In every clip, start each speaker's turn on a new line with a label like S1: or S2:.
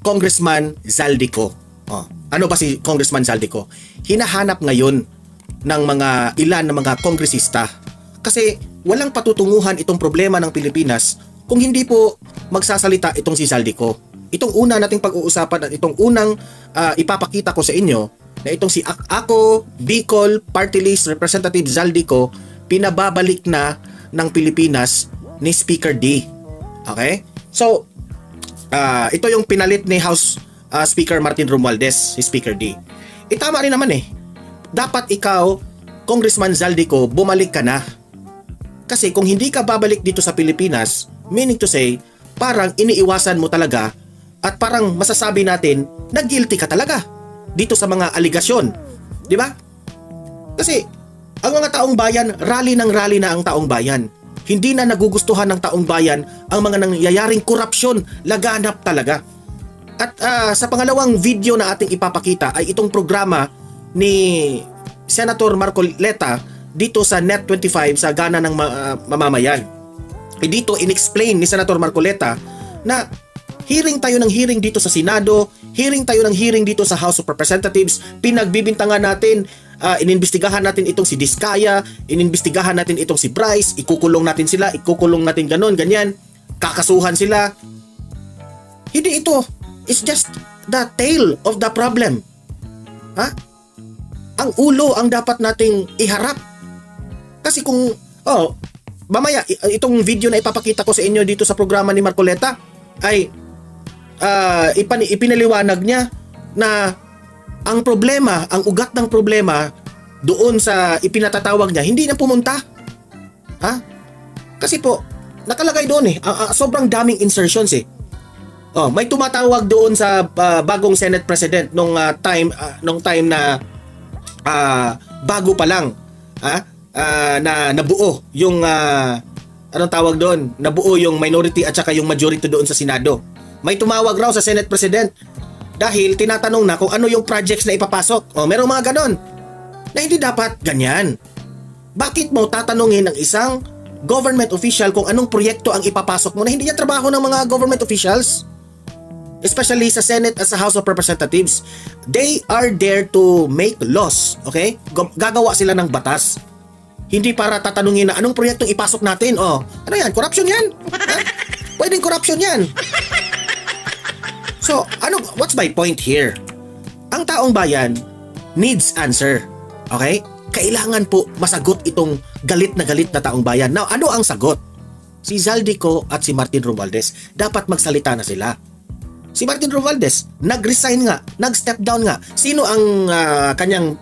S1: Congressman Zaldico. Ano ba si Congressman Zaldico? Hinahanap ngayon ng ilan ng mga kongresista kasi walang patutunguhan itong problema ng Pilipinas kung hindi po magsasalita itong si Zaldico. Itong una nating pag-uusapan at itong unang ipapakita ko sa inyo na itong si Ako Bicol Party List Representative Zaldico, pinababalik na ng Pilipinas ni Speaker D. Okay? So, ito yung pinalit ni House Speaker Martin Romualdez, si Speaker D. Tama rin naman dapat ikaw, Congressman Zaldico, bumalik ka na. Kasi kung hindi ka babalik dito sa Pilipinas, meaning to say, parang iniiwasan mo talaga at parang masasabi natin na guilty ka talaga dito sa mga aligasyon. Di ba? Kasi ang mga taong bayan, rally na ang taong bayan. Hindi na nagugustuhan ng taong bayan ang mga nangyayaring korupsyon, laganap talaga. At sa pangalawang video na ating ipapakita ay itong programa ni Senator Marcoleta dito sa Net25 sa Gana ng Mamamayan. Dito in-explain ni Senator Marcoleta na hearing tayo ng hearing dito sa Senado, hearing tayo ng hearing dito sa House of Representatives, pinagbibintangan natin, inimbestigahan natin itong si Diskaya, inimbestigahan natin itong si Bryce, ikukulong natin sila, ikukulong natin ganon, ganyan, kakasuhan sila. Hindi ito. It's just the tail of the problem. Ang ulo ang dapat nating iharap. Kasi kung, mamaya, itong video na ipapakita ko sa inyo dito sa programa ni Marcoleta ay ipinaliwanag niya na ang problema, ang ugat ng problema doon sa ipinatatawag niya, hindi na pumunta. Kasi po, nakalagay doon sobrang daming insertions may tumatawag doon sa bagong Senate President nung time na bago pa lang na nabuo yung anong tawag doon? Nabuo yung minority at saka yung majority doon sa Senado. May tumawag raw sa Senate President dahil tinatanong na kung ano yung projects na ipapasok. Merong mga ganon na hindi dapat ganyan. Bakit mo tatanungin ng isang government official kung anong proyekto ang ipapasok mo na hindi niya trabaho ng mga government officials? Especially sa Senate at sa House of Representatives. They are there to make laws. Okay? Gagawa sila ng batas. Hindi para tatanungin na anong proyektong ipasok natin. Ano yan? Corruption yan? Pwedeng corruption yan. So, what's my point here? Ang taong bayan needs answer. Okay? Kailangan po masagot itong galit na taong bayan. Now, ano ang sagot? Si Zaldico at si Martin Romualdez, dapat magsalita na sila. Si Martin Romualdez, nag-resign nga, nag-step down nga. Sino ang kanyang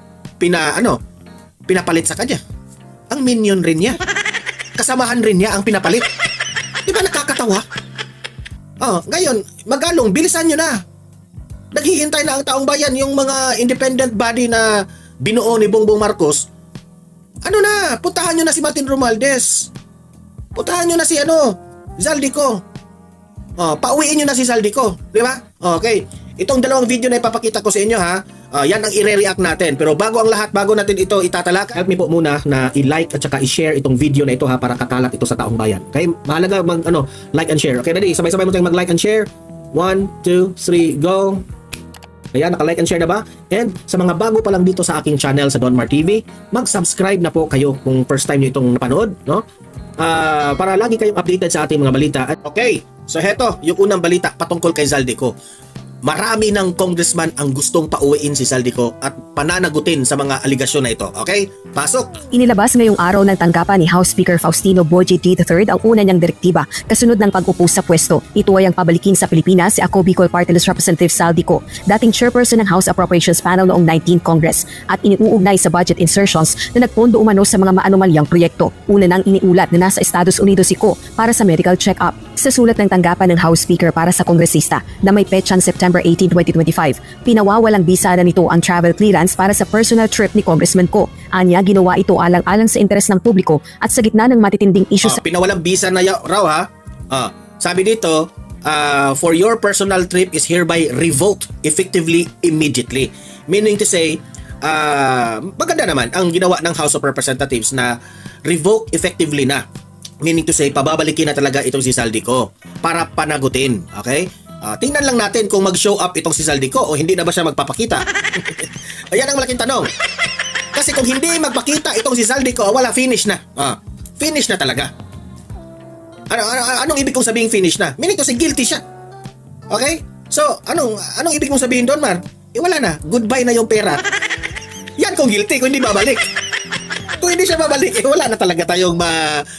S1: pinapalit sa kanya? Ang minion rin niya. Kasamahan rin niya ang pinapalit. Di ba nakakatawa? Ngayon, magalong, bilisan nyo na. Naghihintay na ang taong bayan, yung mga independent body na binuo ni Bongbong Marcos. Puntahan nyo na si Martin Romualdez. Puntahan nyo na si Zaldico. Pauwiin nyo na si Zaldico, di ba? Okay. Itong dalawang video na ipapakita ko sa inyo yan ang i-react natin. Pero bago ang lahat, bago natin ito itatalak, help me po muna na i-like at saka i-share itong video na ito para kakalat ito sa taong bayan. Okay? Mahalaga like and share. Okay, ready? Sabay-sabay mo tayong mag-like and share. 1, 2, 3, go! Ayan, naka-like and share na ba? And sa mga bago pa lang dito sa aking channel sa Donmar TV, mag-subscribe na po kayo kung first time nyo itong napanood, no? Para lagi kayong updated sa ating mga balita. Okay, so heto, yung unang balita patungkol kay Zaldico. Marami ng congressman ang gustong pauwiin si Zaldico at pananagutin sa mga aligasyon na ito. Okay? Pasok!
S2: Inilabas ngayong araw ng tanggapan ni House Speaker Faustino Boje III ang una niyang direktiba kasunod ng pag-upo sa pwesto. Ito ay ang pabalikin sa Pilipinas si Ako Bicol Party List Representative Zaldico, dating chairperson ng House Appropriations Panel noong 19th Congress, at iniuugnay sa budget insertions na nagpondo umano sa mga maanomalyang proyekto. Una nang iniulat na nasa Estados Unidos si Ko para sa medical check-up. Sa sulat ng tanggapan ng House Speaker para sa kongresista na may petsang September 18, 2025, pinawawalang bisa na nito ang travel clearance para sa personal trip ni Congressman Ko. Anya, ginawa ito alang-alang sa interes ng publiko at sa gitna ng matitinding isyu sa...
S1: Pinawalang bisa na raw sabi dito, for your personal trip is hereby revoked effectively immediately. Meaning to say, maganda naman ang ginawa ng House of Representatives na revoke effectively na. Meaning to say, pababalikin na talaga itong si Zaldico para panagutin. Okay? Tingnan lang natin kung mag-show up itong si Zaldico o hindi na ba siya magpapakita. Ayan ang malaking tanong. Kasi kung hindi magpakita itong si Zaldico, wala, finish na. Finish na talaga. Anong ibig kong sabihin finish na? Meaning to say guilty siya. Okay? So, anong ibig mong sabihin doon, Mar? Wala na. Goodbye na yung pera. Yan kung guilty, kung hindi babalik. Kung hindi siya babalik, wala na talaga tayong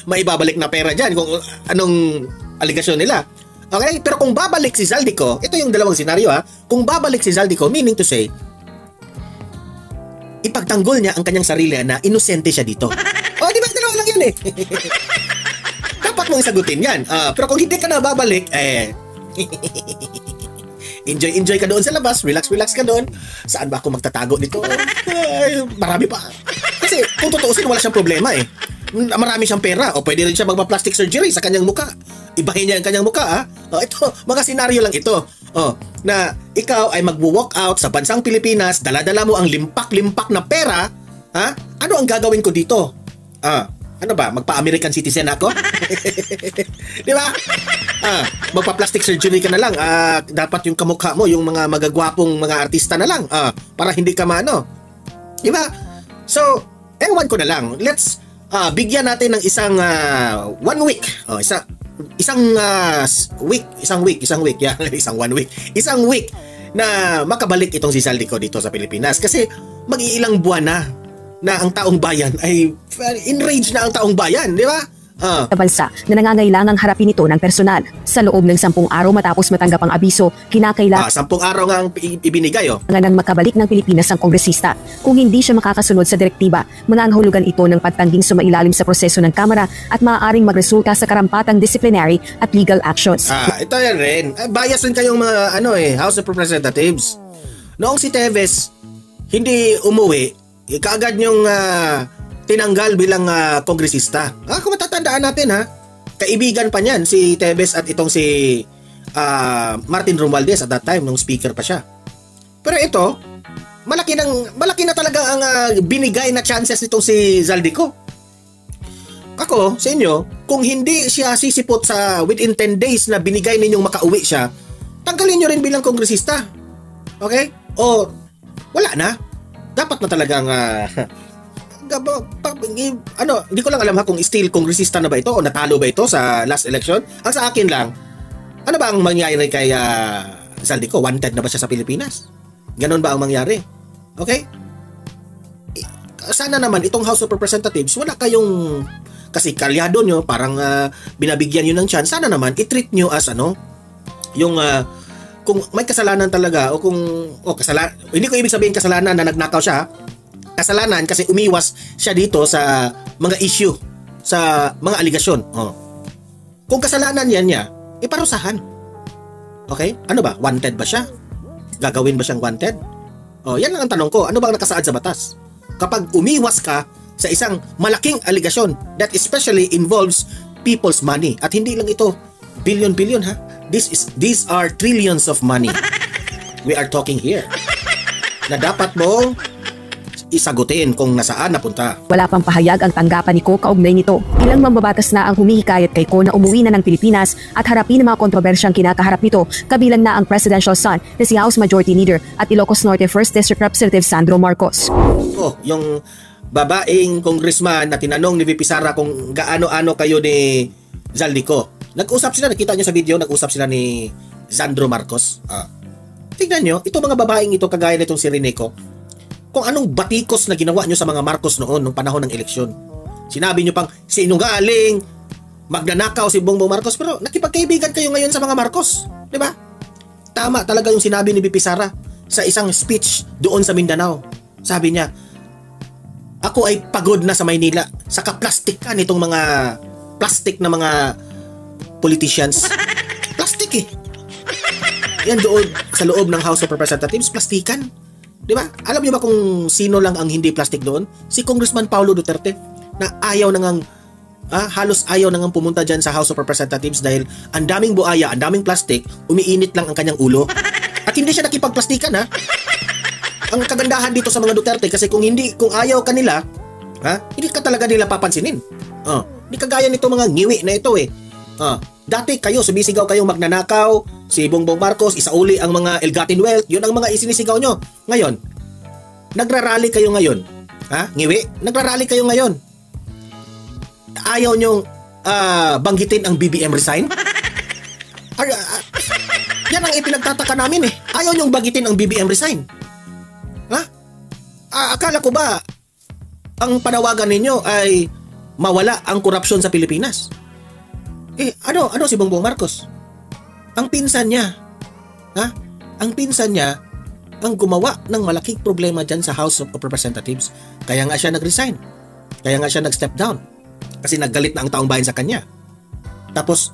S1: maibabalik na pera dyan kung anong aligasyon nila. Okay? Pero kung babalik si Zaldico, ito yung dalawang senaryo Kung babalik si Zaldico, meaning to say, ipagtanggol niya ang kanyang sarili na inosente siya dito. Di ba? Dalawa lang yan Dapat mong sagutin yan. Pero kung hindi ka na babalik, enjoy ka doon sa labas, relax ka doon. Saan ba ako magtatago nito? Marami pa. Kasi kung tutuusin, wala siyang problema Marami siyang pera o pwede rin siya magpa-plastic surgery sa kanyang muka. Ibahin niya ang kanyang muka ito, mga senaryo lang ito. Na ikaw ay magwo-walk out sa bansang Pilipinas, dala-dala mo ang limpak-limpak na pera, ano ang gagawin ko dito? Ano ba? Magpa-American citizen ako? Di ba? Magpa-plastic surgery ka na lang. Dapat yung kamukha mo, yung mga magagwapong mga artista na lang. Para hindi ka maano. Di ba? So, ewan ko na lang. Let's bigyan natin ng isang 1 week. Isang week. Yeah, isang 1 week. Isang week na makabalik itong si Zaldico dito sa Pilipinas. Kasi mag-iilang buwan na ang taong bayan ay enraged na ang taong bayan, di ba?
S2: Sa bansa na nangangailangang harapin ito ng personal. Sa loob ng 10 araw matapos matanggap ang abiso, kinakailangan
S1: 10 araw nga ang ibinigay
S2: nang makabalik ng Pilipinas ang kongresista. Kung hindi siya makakasunod sa direktiba, mangangahulugan ito ng pagtangging sumailalim sa proseso ng Kamara at maaaring magresulta sa karampatang disciplinary at legal actions.
S1: Ito yan rin. Bias rin kayong mga House of Representatives. Noong si Teves hindi umuwi, kaagad niyong tinanggal bilang kongresista. Kung matatandaan natin kaibigan pa niyan si Teves at itong si Martin Romualdez at that time nung speaker pa siya. Pero ito, malaki na talaga ang binigay na chances nitong si Zaldico. Ako, sa inyo, kung hindi siya sisipot sa within 10 days na binigay ninyong makauwi siya, tanggalin nyo rin bilang kongresista. Okay? O wala na. Dapat na talagang hindi ko lang alam kung still kongresista na ba ito o natalo ba ito sa last election. Ang sa akin lang, ano ba ang mangyayari kay Zaldico? Wanted na ba siya sa Pilipinas? Ganon ba ang mangyari? Okay? Sana naman itong House of Representatives, wala kayong kasi kalyado nyo, parang binabigyan nyo ng chance. Sana naman i-treat nyo as yung kung may kasalanan talaga o kung hindi ko ibig sabihin kasalanan na nagnakaw siya. Kasalanan kasi umiwas siya dito sa mga issue, sa mga aligasyon. Kung kasalanan yan niya, iparusahan. Okay? Ano ba? Wanted ba siya? Gagawin ba siyang wanted? Yan lang ang tanong ko. Ano bang nakasaad sa batas? Kapag umiwas ka sa isang malaking aligasyon that especially involves people's money at hindi lang ito billion these are trillions of money we are talking here na dapat mo isagutin kung nasaan napunta.
S2: Wala pang pahayag ang tanggapan ni Ko kaugnay nito. Ilang mambabatas na ang humihikayat kay Ko na umuwi na ng Pilipinas at harapin ang mga kontrobersyang kinakaharap nito, kabilang na ang presidential son na si House Majority Leader at Ilocos Norte 1st District Representative Sandro Marcos.
S1: Yung babaeng congressman na tinanong ni VP Sara kung gaano-ano kayo ni Zaldico. Nag-usap sila, nakita nyo sa video, nag-usap sila ni Sandro Marcos. Tignan nyo, itong mga babaeng ito, kagaya nitong si Reneco, kung anong batikos na ginawa nyo sa mga Marcos noon, nung panahon ng eleksyon. Sinabi nyo pang, sinungaling, magnanakaw si Bongbong Marcos, pero nakipagkaibigan kayo ngayon sa mga Marcos. Diba? Tama talaga yung sinabi ni VP Sara sa isang speech doon sa Mindanao. Sabi niya, ako ay pagod na sa Maynila sa kaplastikan nitong mga plastic na mga politicians. Plastic Yan doon sa loob ng House of Representatives, plastikan. Di ba? Alam niyo ba kung sino lang ang hindi plastic doon? Si Congressman Paulo Duterte na ayaw nang halos ayaw nang pumunta dyan sa House of Representatives dahil ang daming buaya, ang daming plastic, umiinit lang ang kanyang ulo. At hindi siya nakipagplastikan Ang kagandahan dito sa mga Duterte kasi kung ayaw kanila, hindi ka talaga nila papansinin. Hindi kagaya nito mga ngiwi na ito dati kayo, sumisigaw kayong magnanakaw, si Bongbong Marcos, isauli ang mga ill-gotten wealth, yun ang mga isinisigaw nyo. Ngayon, nagrarally kayo ngayon. Ha? Ngiwi, nagrarally kayo ngayon. Ayaw nyong banggitin ang BBM resign? Yan ang ipinagtataka namin eh. Ayaw nyong banggitin ang BBM resign. Ha? Akala ko ba ang panawagan ninyo ay mawala ang korupsyon sa Pilipinas? Ano si Bongbong Marcos? Ang pinsan niya. Ha? Ang pinsan niya ang gumawa ng malaking problema dyan sa House of Representatives. Kaya nga siya nag-resign. Kaya nga siya nag-step down. Kasi naggalit na ang taong bayan sa kanya. Tapos,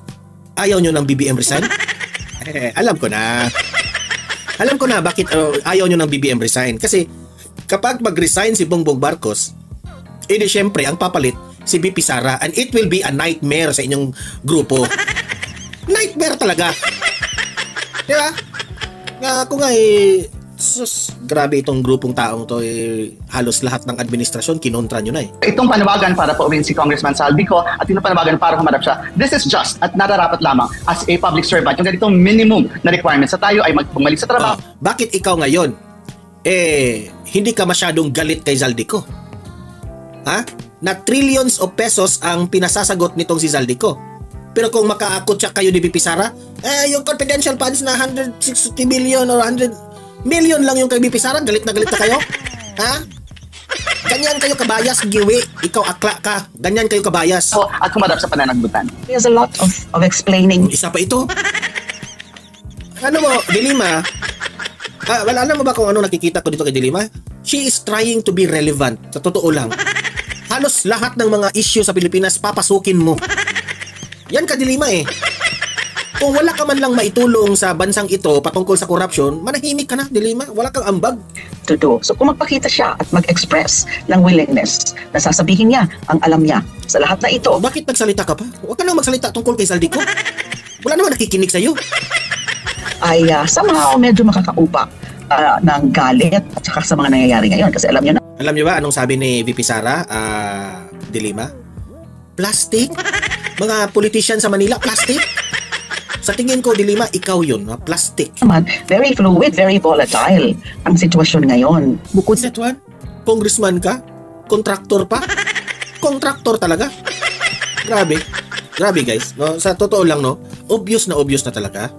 S1: ayaw nyo ng BBM resign? Alam ko na. Alam ko na bakit ayaw nyo ng BBM resign. Kasi, kapag mag-resign si Bongbong Marcos, edi syempre, ang papalit, si VP Sara. And it will be a nightmare sa inyong grupo. Nightmare talaga. Diba? Ako nga grabe itong grupong taong to halos lahat ng administrasyon kinontra nyo na eh.
S3: Itong panawagan para pauwiin si Congressman Saldico at itong panawagan para humarap siya, this is just at nararapat lamang as a public servant. Yung ganitong minimum na requirements sa tayo ay bumalik sa trabaho.
S1: Bakit ikaw ngayon hindi ka masyadong galit kay Zaldico? Ha? Na trillions of pesos ang pinasasagot nitong si Zaldico. Pero kung makaakot siya kayo ni VP Sara, yung confidential funds na 160 million or 100 million lang yung kay VP Sara, galit na kayo? Ha? Ganyan kayo kabayas, giwi. Ikaw akla ka. Ganyan kayo kabayas.
S3: At humarap sa pananagutan.
S4: There's a lot of explaining.
S1: Isa pa ito. Ano mo, Dilima? Alam mo ba kung ano nakikita ko dito kay Dilima? She is trying to be relevant. Sa totoo lang. Halos lahat ng mga issue sa Pilipinas papasukin mo. Yan ka Dilima eh. Kung wala ka man lang maitulong sa bansang ito patungkol sa corruption, manahimik ka na, Dilima. Wala kang ambag.
S4: To do. So kung magpakita siya at mag-express ng willingness na sasabihin niya ang alam niya sa lahat na ito.
S1: Bakit nagsalita ka pa? Huwag ka nang magsalita tungkol kay Zaldico. Wala naman nakikinig sa'yo.
S4: Ay somehow medyo makakaupa ng galit at saka sa mga nangyayari ngayon. Kasi alam niyo na.
S1: Alam niyo ba anong sabi ni VP Sara, Dilima? Plastic? Mga politician sa Manila, plastic? Sa tingin ko, Dilima, ikaw yun, plastic.
S4: Very fluid, very volatile ang sitwasyon ngayon.
S1: Bukod sa tuwan, congressman ka? Kontraktor pa? Kontraktor talaga? Grabe. Grabe guys. No? Sa totoo lang, no? Obvious na talaga.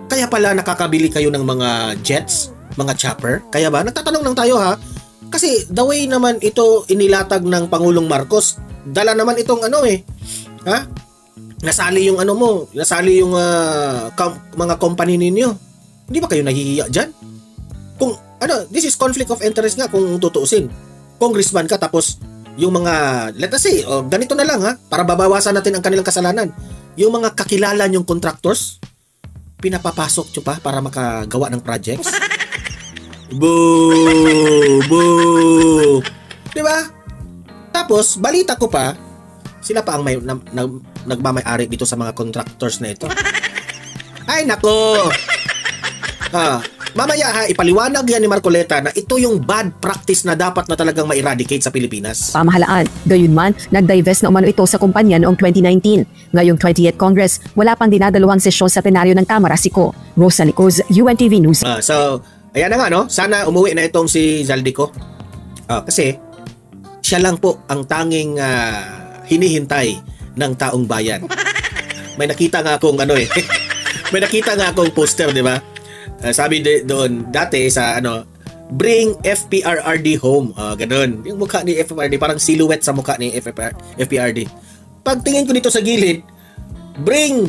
S1: Kaya pala nakakabili kayo ng mga jets, mga chopper. Kaya ba? Nagtatanong lang tayo ha. Kasi the way naman ito inilatag ng Pangulong Marcos, dala naman itong ha? Nasali yung nasali yung mga company ninyo. Hindi ba kayo nahihiya dyan? Kung this is conflict of interest nga kung tutuusin. Congressman ka tapos yung mga, let us say, ganito na lang ha, para babawasan natin ang kanilang kasalanan. Yung mga kakilala nyong contractors, pinapapasok nyo pa para makagawa ng projects. Boo! Boo! Diba? Tapos, balita ko pa, sila pa ang nagmamay-ari dito sa mga contractors na ito. Ay, nako! Mamaya ha, ipaliwanag yan ni Marcoleta na ito yung bad practice na dapat na talagang ma-eradicate sa Pilipinas.
S2: Pamahalaan. Gayunman, nag-divest na umano ito sa kumpanya noong 2019. Ngayong 20th Congress, wala pang dinadaluhang sesyon sa plenaryo ng Kamara Siko. Rosa Licos, UNTV News.
S1: So, ayan na nga no, sana umuwi na itong si Zaldico. Kasi, siya lang po ang tanging hinihintay ng taong bayan. May nakita nga akong may nakita nga akong poster, di ba? Sabi doon dati sa bring FPRRD home. Ganun. Yung mukha ni FPRD parang silhouette sa mukha ni FPRD. Pagtingin ko dito sa gilid, bring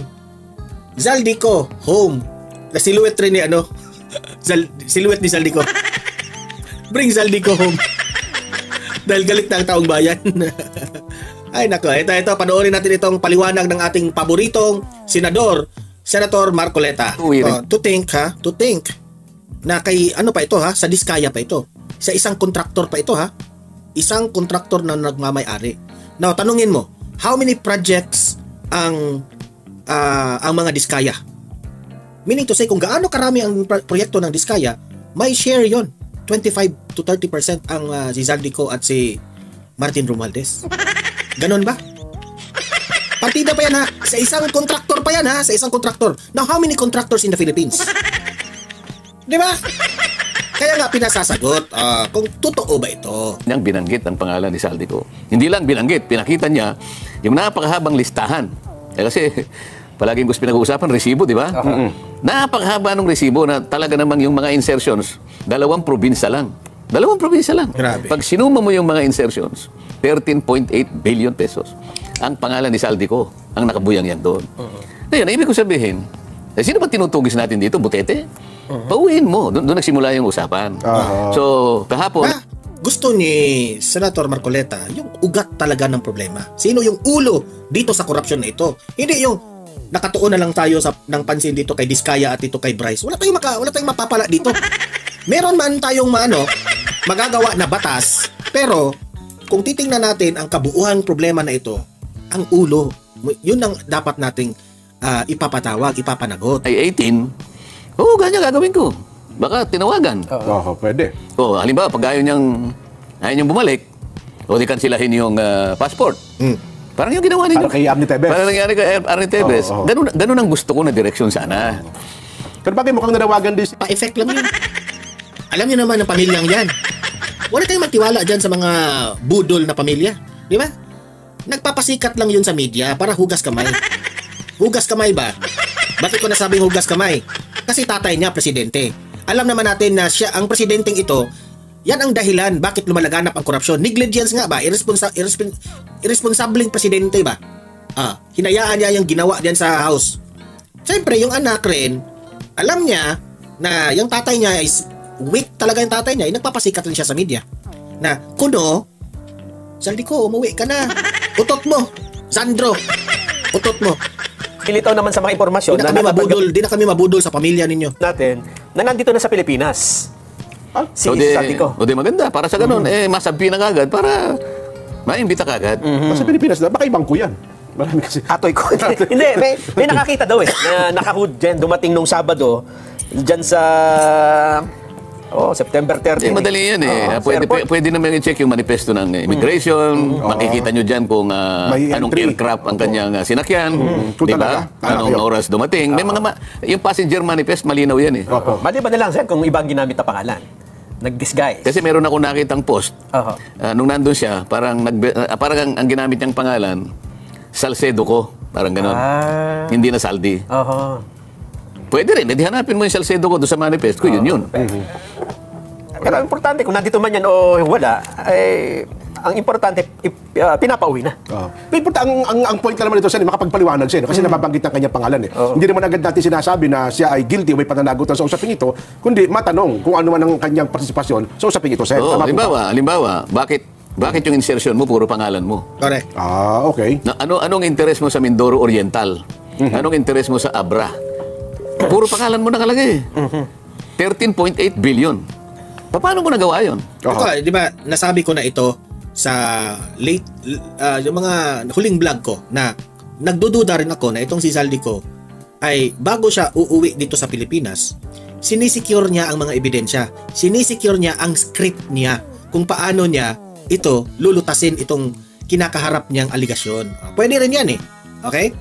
S1: Zaldico home. Na silhouette rin ni silhouette ni Zaldico. Bring Zaldico home. Dahil galit na ang taong bayan. Ay nako, ito panoorin natin itong paliwanag ng ating paboritong Senator Marcoleta. To think na kay pa ito ha, sa Diskaya pa ito. Sa isang kontraktor pa ito ha. Isang kontraktor na nagmamay-ari. Now, tanungin mo, how many projects ang mga Diskaya? Meaning to say, kung gaano karami ang proyekto ng Diskaya, may share yon. 25 to 30% ang si Zaldico at si Martin Romualdez. Ganon ba? Partida pa yan ha. Sa isang contractor pa yan ha. Sa isang contractor. Now, how many contractors in the Philippines? Di ba? Kaya nga pinasasagot kung totoo ba ito.
S5: Niyang binanggit ang pangalan ni Saldico. Hindi lang binanggit, pinakita niya yung napakahabang listahan. Kasi palaging gusto pinag-uusapan, resibo, di ba? Napakahaba ng resibo na talaga namang yung mga insertions, 2 probinsya lang. 2 probinsya lang.
S1: Grabe.
S5: Pag sinuma mo yung mga insertions, 13.8 billion pesos. Ang pangalan ni Saldico, ang nakabuyang yan doon. Ngayon, ibig ko sabihin, sino ba tinutugis natin dito? Butete? Pauwiin mo. Doon nagsimula yung usapan. So, kahapon...
S1: Gusto ni Senator Marcoleta yung ugat talaga ng problema. Sino yung ulo dito sa korupsyon na ito? Hindi yung nakatuon na lang tayo ng pansin dito kay Diskaya at dito kay Bryce. Wala tayong mapapala dito. Meron man tayong magagawa na batas, pero kung titingnan natin ang kabuuhang problema na ito, ang ulo, yun ang dapat nating ipapatawag, ipapanagot.
S5: Ay 18, ganyan gagawin ko. Baka tinawagan.
S6: Pwede.
S5: Halimbawa, pag ayaw niyang bumalik, di kansilahin yung passport. Parang yung ginawa ninyo.
S6: Parang kay Arnie Tevez.
S5: Parang nangyari kay Arnie Tevez. Ganun ang gusto ko na direksyon sana.
S6: Pero bakit mukhang nanawagan din
S1: Pa-effect lang yun. Alam niyo naman ang pamilyang yan. Wala tayong magtiwala dyan sa mga budol na pamilya. Di ba? Nagpapasikat lang yun sa media para hugas kamay. Hugas kamay ba? Bakit ko nasabing hugas kamay? Kasi tatay niya, presidente. Alam naman natin na siya, ang presidenteng ito, yan ang dahilan bakit lumalaganap ang korupsyon. Negligence nga ba? Irresponsableng presidente ba? Hinayaan niya yung ginawa diyan sa house. Siyempre, yung anak rin, alam niya na yung tatay niya is weak talaga yung tatay niya. Nagpapasikat rin siya sa media. Na, kuno, Saldico, umuwi ka na. Utot mo. Sandro, utot mo.
S7: Ilitaw naman sa mga impormasyon
S1: Di na kami mabudol sa pamilya ninyo.
S7: natin na nandito na sa Pilipinas. Si Saldico.
S5: O di maganda. Para sa ganun, masabi na kagad para maimbita kagad.
S6: Sa Pilipinas, baka ibang ko yan. Marami kasi.
S7: Atoy ko. Hindi, may nakakita daw na nakahood dyan, dumating nung Sabado, dyan sa September 30.
S5: Madali yan pwede naman i-check yung manifesto ng immigration. Makikita nyo dyan kung anong aircraft ang kanyang sinakyan. Di ba? Anong oras dumating. May mga yung passenger manifest, malinaw yan
S7: Mali ba na lang, sir, kung ibang ginamit na pangalan? Nag-disguise.
S5: Kasi meron ako nakitang post. Nung nandun siya, parang ang ginamit niyang pangalan, Salcedo ko. Parang gano'n. Hindi na Saldi. Pwede rin. Hanapin mo yung Salcedo ko doon sa manifest ko. Yun.
S7: Pero ang importante, kung nandito man yan o wala, ang importante, pinapauwi na.
S6: Ang point na naman ito, makapagpaliwanag siya. Kasi nababanggit ang kanyang pangalan. Hindi naman agad natin sinasabi na siya ay guilty o may pananagutan sa usaping ito, kundi matanong kung ano man ang kanyang partisipasyon sa usaping ito, sir.
S5: Halimbawa, bakit yung insertion mo, puro pangalan mo?
S1: Correct.
S6: Okay.
S5: Anong interest mo sa Mindoro Oriental? Anong interest mo sa Abra? Puro pangalan mo nakalagay. 13.8 billion. Paano mo nagawa yun?
S1: Okay, di ba, nasabi ko na ito sa yung mga huling vlog ko na nagdududa rin ako na itong si Saldico ay bago siya uuwi dito sa Pilipinas, sinisecure niya ang mga ebidensya. Sinisecure niya ang script niya kung paano niya ito lulutasin itong kinakaharap niyang aligasyon. Pwede rin yan Okay?